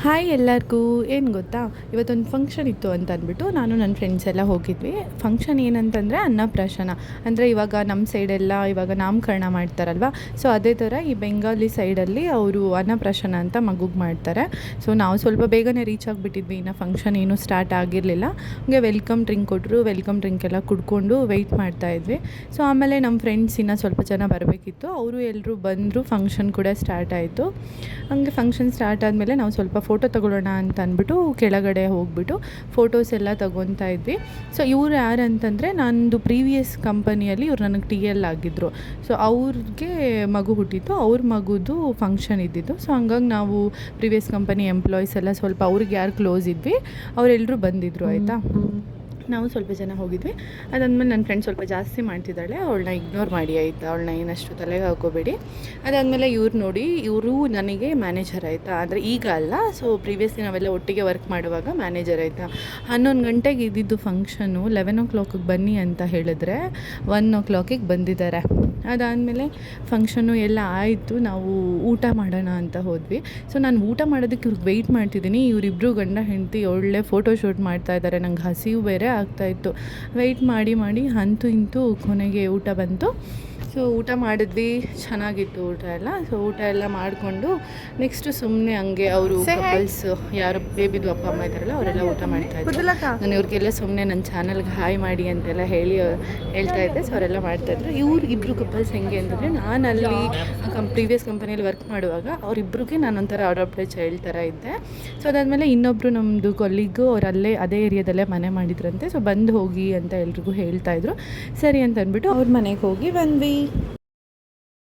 Hi ಎಲ್ಲರಿಗೂ. ಏನು ಗೊತ್ತಾ, ಇವತ್ತೊಂದು ಫಂಕ್ಷನ್ ಇತ್ತು ಅಂತ ಅಂದ್ಬಿಟ್ಟು ನಾನು ನನ್ನ ಫ್ರೆಂಡ್ಸ್ ಎಲ್ಲ ಹೋಗಿದ್ವಿ. ಫಂಕ್ಷನ್ ಏನಂತಂದರೆ ಅನ್ನಪ್ರಾಶನ. ಅಂದರೆ ಇವಾಗ ನಮ್ಮ ಸೈಡೆಲ್ಲ ಇವಾಗ ನಾಮಕರಣ ಮಾಡ್ತಾರಲ್ವ, ಸೊ ಅದೇ ಥರ ಈ ಬೆಂಗಾಲಿ ಸೈಡಲ್ಲಿ ಅವರು ಅನ್ನಪ್ರಾಶನ ಅಂತ ಮಗುಗೆ ಮಾಡ್ತಾರೆ. ಸೊ ನಾವು ಸ್ವಲ್ಪ ಬೇಗನೆ ರೀಚ್ ಆಗಿಬಿಟ್ಟಿದ್ವಿ, ಇನ್ನು ಫಂಕ್ಷನ್ ಏನೂ ಸ್ಟಾರ್ಟ್ ಆಗಿರಲಿಲ್ಲ. ಹಂಗೆ ವೆಲ್ಕಮ್ ಡ್ರಿಂಕ್ ಕೊಟ್ಟರು, ವೆಲ್ಕಮ್ ಡ್ರಿಂಕ್ ಎಲ್ಲ ಕುಡ್ಕೊಂಡು ವೆಯ್ಟ್ ಮಾಡ್ತಾಯಿದ್ವಿ. ಸೊ ಆಮೇಲೆ ನಮ್ಮ ಫ್ರೆಂಡ್ಸ್ ಇನ್ನೂ ಸ್ವಲ್ಪ ಜನ ಬರಬೇಕಿತ್ತು, ಅವರು ಎಲ್ಲರೂ ಬಂದರು. ಫಂಕ್ಷನ್ ಕೂಡ ಸ್ಟಾರ್ಟ್ ಆಯಿತು. ಹಂಗೆ ಫಂಕ್ಷನ್ ಸ್ಟಾರ್ಟ್ ಆದಮೇಲೆ ನಾವು ಸ್ವಲ್ಪ ಫೋಟೋ ತೊಗೊಳ್ಳೋಣ ಅಂತ ಅಂದ್ಬಿಟ್ಟು ಕೆಳಗಡೆ ಹೋಗ್ಬಿಟ್ಟು ಫೋಟೋಸ್ ಎಲ್ಲ ತೊಗೊತಾ ಇದ್ವಿ. ಸೊ ಇವ್ರು ಯಾರು ಅಂತಂದರೆ, ನಂದು ಪ್ರೀವಿಯಸ್ ಕಂಪನಿಯಲ್ಲಿ ಇವ್ರು ನನಗೆ TL ಆಗಿದ್ದರು. ಸೊ ಅವ್ರಿಗೆ ಮಗು ಹುಟ್ಟಿತ್ತು, ಅವ್ರ ಮಗುದು ಫಂಕ್ಷನ್ ಇದ್ದಿದ್ದು. ಸೊ ಹಂಗಾಗಿ ನಾವು ಪ್ರೀವಿಯಸ್ ಕಂಪನಿ ಎಂಪ್ಲಾಯೀಸ್ ಎಲ್ಲ ಸ್ವಲ್ಪ ಅವ್ರಿಗೆ ಯಾರು ಕ್ಲೋಸ್ ಇದ್ವಿ ಅವರೆಲ್ಲರೂ ಬಂದಿದ್ದರು. ಆಯಿತಾ, ನಾವು ಸ್ವಲ್ಪ ಜನ ಹೋಗಿದ್ವಿ. ಅದಾದಮೇಲೆ ನನ್ನ ಫ್ರೆಂಡ್ ಸ್ವಲ್ಪ ಜಾಸ್ತಿ ಮಾಡ್ತಿದ್ದಾಳೆ, ಅವಳನ್ನ ಇಗ್ನೋರ್ ಮಾಡಿ ಆಯಿತಾ, ಅವಳನ್ನ ಏನಷ್ಟು ತಲೆಗೆ ಹಾಕೋಬೇಡಿ. ಅದಾದಮೇಲೆ ಇವ್ರು ನೋಡಿ, ಇವರು ನನಗೆ ಮ್ಯಾನೇಜರ್ ಆಯಿತಾ, ಆದರೆ ಈಗ ಅಲ್ಲ. ಸೊ ಪ್ರೀವಿಯಸ್ಲಿ ನಾವೆಲ್ಲ ಒಟ್ಟಿಗೆ ವರ್ಕ್ ಮಾಡುವಾಗ ಮ್ಯಾನೇಜರ್ ಆಯಿತಾ. 11 ಗಂಟೆಗೆ ಇದ್ದಿದ್ದು ಫಂಕ್ಷನು, 11 o'clock ಬನ್ನಿ ಅಂತ ಹೇಳಿದ್ರೆ 1 o'clock ಬಂದಿದ್ದಾರೆ. ಅದಾದಮೇಲೆ ಫಂಕ್ಷನ್ನು ಎಲ್ಲ ಆಯಿತು, ನಾವು ಊಟ ಮಾಡೋಣ ಅಂತ ಹೋದ್ವಿ. ಸೊ ನಾನು ಊಟ ಮಾಡೋದಕ್ಕೆ ಇವ್ರಿಗೆ ವೆಯ್ಟ್ ಮಾಡ್ತಿದ್ದೀನಿ. ಇವರಿಬ್ಬರು ಗಂಡ ಹೆಂಡತಿ ಒಳ್ಳೆ ಫೋಟೋ ಶೂಟ್ ಮಾಡ್ತಾಯಿದ್ದಾರೆ. ನಂಗೆ ಹಸಿವು ಬೇರೆ ಆಗ್ತಾಯಿತ್ತು. ವೆಯ್ಟ್ ಮಾಡಿ ಮಾಡಿ ಅಂತೂ ಇಂತೂ ಕೊನೆಗೆ ಊಟ ಬಂತು. ಸೊ ಊಟ ಮಾಡಿದ್ವಿ, ಚೆನ್ನಾಗಿತ್ತು ಊಟ ಎಲ್ಲ. ಸೊ ಊಟ ಎಲ್ಲ ಮಾಡಿಕೊಂಡು ನೆಕ್ಸ್ಟು ಸುಮ್ಮನೆ ಹಂಗೆ ಅವರು ಕಪಲ್ಸ್ ಯಾರು ಬೇಬಿದು ಅಪ್ಪ ಅಮ್ಮ ಇದ್ದಾರಲ್ಲ ಅವರೆಲ್ಲ ಊಟ ಮಾಡ್ತಾಯಿದ್ರು. ನಾನು ಇವ್ರಿಗೆಲ್ಲ ಸುಮ್ಮನೆ ನನ್ನ ಚಾನಲ್ಗೆ ಹಾಯ್ ಮಾಡಿ ಅಂತೆಲ್ಲ ಹೇಳ್ತಾ ಇದ್ದೆ. ಸೊ ಅವರೆಲ್ಲ ಮಾಡ್ತಾಯಿದ್ರು. ಇವ್ರು ಇಬ್ಬರು ಕಪಲ್ಸ್ ಹೆಂಗೆ ಅಂತಂದರೆ, ನಾನು ಅಲ್ಲಿ ಪ್ರೀವಿಯಸ್ ಕಂಪನಿಯಲ್ಲಿ ವರ್ಕ್ ಮಾಡುವಾಗ ಅವರಿಬ್ಬರಿಗೆ ನಾನೊಂಥರ ಅಡಾಪ್ಟೆಡ್ ಚೈಲ್ಡ್ ಥರ ಇದ್ದೆ. ಸೊ ಅದಾದಮೇಲೆ ಇನ್ನೊಬ್ಬರು ನಮ್ಮದು ಕೊಲ್ಲಿಗೂ ಅವ್ರು ಅದೇ ಏರಿಯಾದಲ್ಲೇ ಮನೆ ಮಾಡಿದ್ರಂತೆ. ಸೊ ಬಂದು ಹೋಗಿ ಅಂತ ಎಲ್ರಿಗೂ ಹೇಳ್ತಾಯಿದ್ರು. ಸರಿ ಅಂತ ಅಂದ್ಬಿಟ್ಟು ಅವ್ರ ಮನೆಗೆ ಹೋಗಿ ಬಂದ್ವಿ.